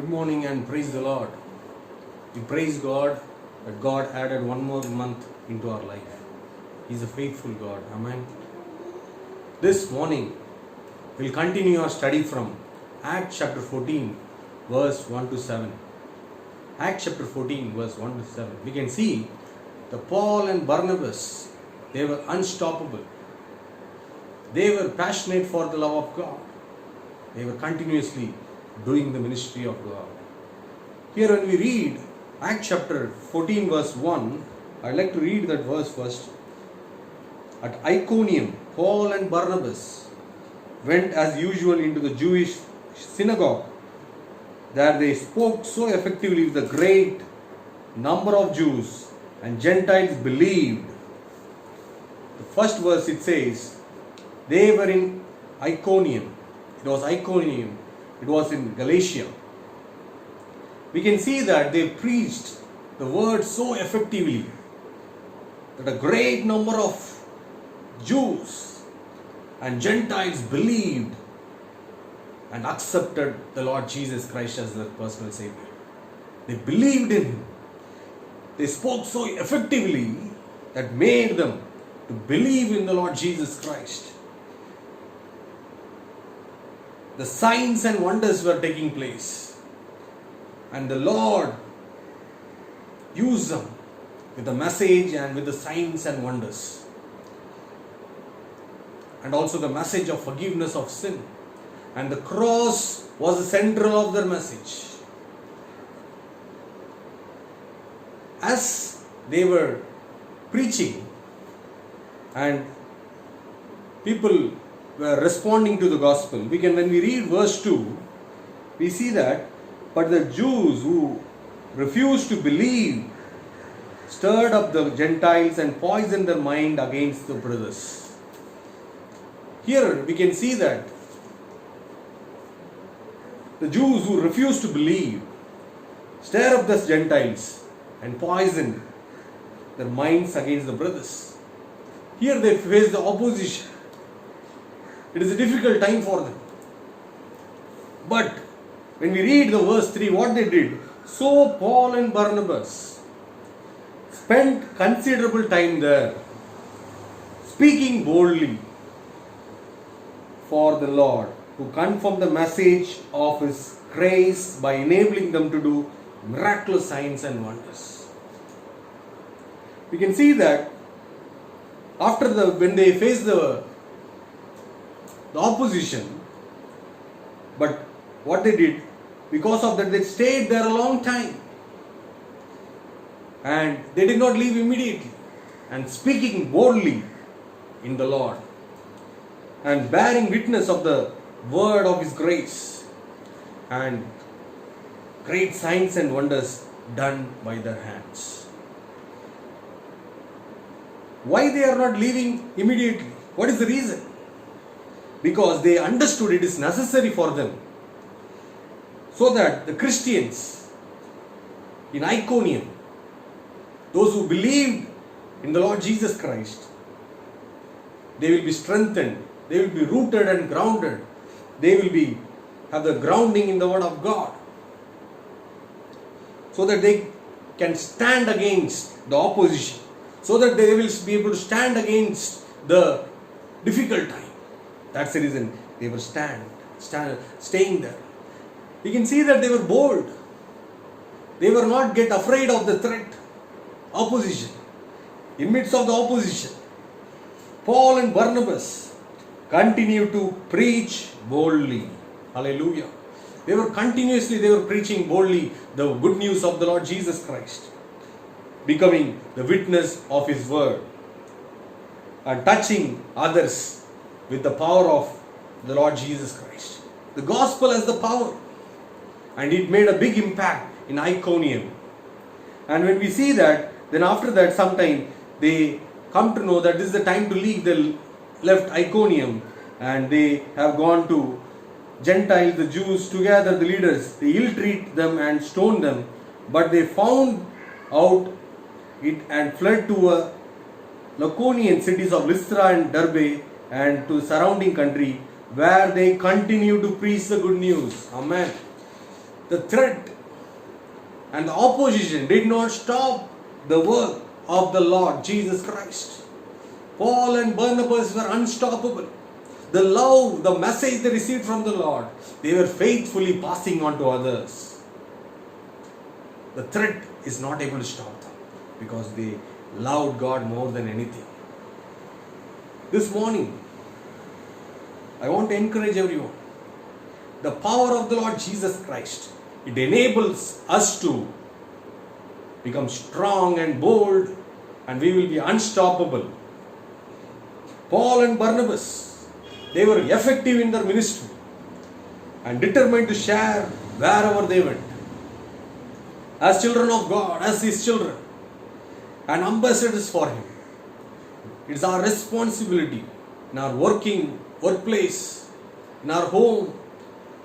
Good morning and praise the Lord. We praise God that God added one more month into our life. He is a faithful God. Amen. This morning we'll continue our study from Acts chapter 14 verse 1 to 7. Acts chapter 14 verse 1 to 7. We can see the Paul and Barnabas, they were unstoppable. They were passionate for the love of God. They were continuously doing the ministry of God. Here when we read Acts chapter 14 verse 1, I'd like to read that verse first. At Iconium, Paul and Barnabas went as usual into the Jewish synagogue. There they spoke so effectively with a great number of Jews and Gentiles believed. The first verse it says, they were in Iconium. It was Iconium. It was in Galatia. We can see that they preached the word so effectively that a great number of Jews and Gentiles believed and accepted the Lord Jesus Christ as their personal Savior. They believed in Him. They spoke so effectively that made them to believe in the Lord Jesus Christ. The signs and wonders were taking place, and the Lord used them with the message and with the signs and wonders, and also the message of forgiveness of sin, and the cross was the central of their message. As they were preaching and people were responding to the gospel, when we read verse 2, we see that, but the Jews who refused to believe stirred up the Gentiles and poisoned their mind against the brothers. Here we can see that the Jews who refused to believe stirred up the Gentiles and poisoned their minds against the brothers. Here they faced the opposition. It is a difficult time for them. But when we read the verse 3, what they did, so Paul and Barnabas spent considerable time there, speaking boldly for the Lord, to confirm the message of His grace by enabling them to do miraculous signs and wonders. We can see that when they faced the opposition, but what they did, because of that they stayed there a long time and they did not leave immediately, and speaking boldly in the Lord and bearing witness of the word of His grace, and great signs and wonders done by their hands. Why they are not leaving immediately? What is the reason? Because they understood it is necessary for them, so that the Christians in Iconium, those who believed in the Lord Jesus Christ, they will be strengthened, they will be rooted and grounded, they will have the grounding in the Word of God, so that they can stand against the opposition, so that they will be able to stand against the difficult time. That's the reason they were staying there. We can see that they were bold. They were not get afraid of the threat, opposition. In midst of the opposition, Paul and Barnabas continued to preach boldly. Hallelujah. They were preaching boldly the good news of the Lord Jesus Christ, becoming the witness of His word and touching others with the power of the Lord Jesus Christ. The gospel has the power, and it made a big impact in Iconium. And when we see that, then after that sometime they come to know that this is the time to leave. They left Iconium and they have gone to Gentiles, the Jews, together the leaders. They ill-treat them and stone them, but they found out it and fled to Lycaonian cities of Lystra and Derbe and to the surrounding country, where they continue to preach the good news. Amen. The threat and the opposition did not stop the work of the Lord Jesus Christ. Paul and Barnabas were unstoppable. The love, the message they received from the Lord, they were faithfully passing on to others. The threat is not able to stop them because they loved God more than anything. This morning, I want to encourage everyone. The power of the Lord Jesus Christ, it enables us to become strong and bold, and we will be unstoppable. Paul and Barnabas, they were effective in their ministry and determined to share wherever they went. As children of God, as His children, and ambassadors for Him. It's our responsibility in our workplace, in our home,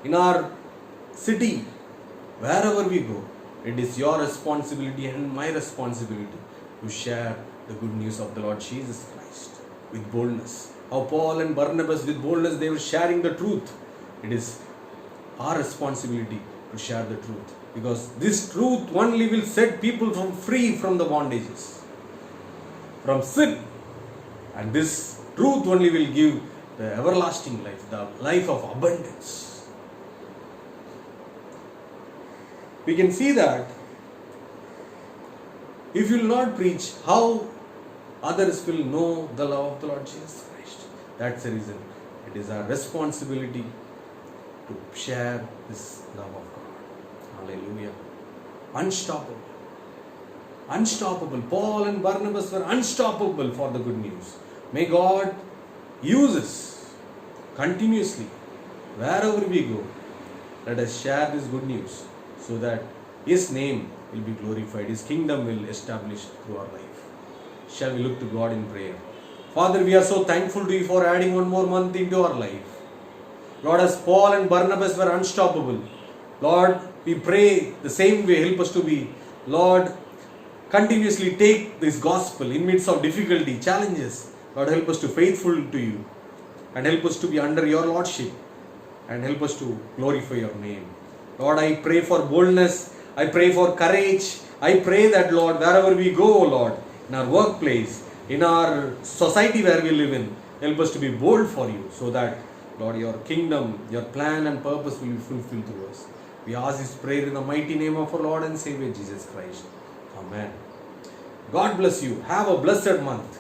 in our city, wherever we go. It is your responsibility and my responsibility to share the good news of the Lord Jesus Christ with boldness. How Paul and Barnabas with boldness, they were sharing the truth. It is our responsibility to share the truth, because this truth only will set people free from the bondages, from sin, and this truth only will give the everlasting life, the life of abundance. We can see that if you will not preach, how others will know the love of the Lord Jesus Christ? That's the reason. It is our responsibility to share this love of God. Hallelujah. Unstoppable. Unstoppable. Paul and Barnabas were unstoppable for the good news. May God use us continuously. Wherever we go, let us share this good news so that His name will be glorified. His kingdom will establish through our life. Shall we look to God in prayer? Father, we are so thankful to You for adding one more month into our life. Lord, as Paul and Barnabas were unstoppable, Lord, we pray the same way. Help us to be, Lord, continuously take this gospel in midst of difficulty, challenges. Lord, help us to be faithful to You and help us to be under Your Lordship and help us to glorify Your name. Lord, I pray for boldness. I pray for courage. I pray that, Lord, wherever we go, Lord, in our workplace, in our society where we live in, help us to be bold for You so that, Lord, Your kingdom, Your plan and purpose will be fulfilled through us. We ask this prayer in the mighty name of our Lord and Savior Jesus Christ. Amen. God bless you. Have a blessed month.